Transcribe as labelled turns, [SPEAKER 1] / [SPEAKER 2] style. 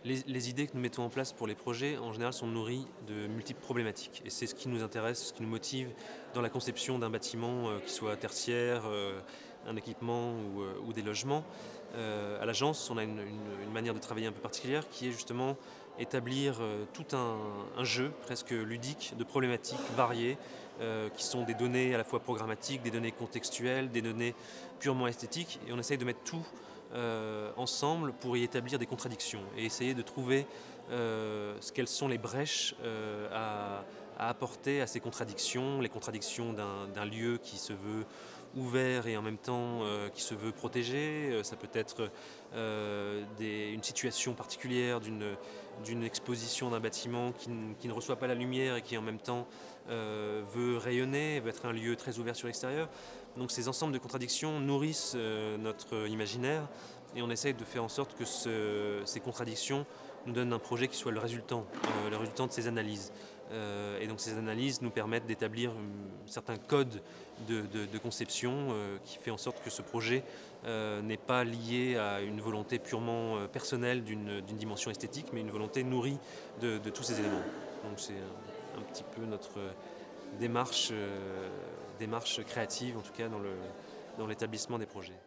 [SPEAKER 1] Les idées que nous mettons en place pour les projets, en général, sont nourries de multiples problématiques. Et c'est ce qui nous intéresse, ce qui nous motive dans la conception d'un bâtiment qui soit tertiaire, un équipement ou des logements. À l'agence, on a une manière de travailler un peu particulière qui est justement établir tout un jeu presque ludique de problématiques variées qui sont des données à la fois programmatiques, des données contextuelles, des données purement esthétiques. Et on essaye de mettre tout ensemble pour y établir des contradictions et essayer de trouver quelles sont les brèches à apporter à ces contradictions, les contradictions d'un lieu qui se veut ouvert et en même temps qui se veut protégé. Ça peut être une situation particulière d'une exposition d'un bâtiment qui ne reçoit pas la lumière et qui en même temps veut rayonner, veut être un lieu très ouvert sur l'extérieur. Donc ces ensembles de contradictions nourrissent notre imaginaire et on essaye de faire en sorte que ces contradictions nous donnent un projet qui soit le résultant de ces analyses. Et donc ces analyses nous permettent d'établir un certain code de conception qui fait en sorte que ce projet n'est pas lié à une volonté purement personnelle d'une dimension esthétique, mais une volonté nourrie de tous ces éléments. Donc c'est un petit peu notre démarche créative, en tout cas dans l'établissement des projets.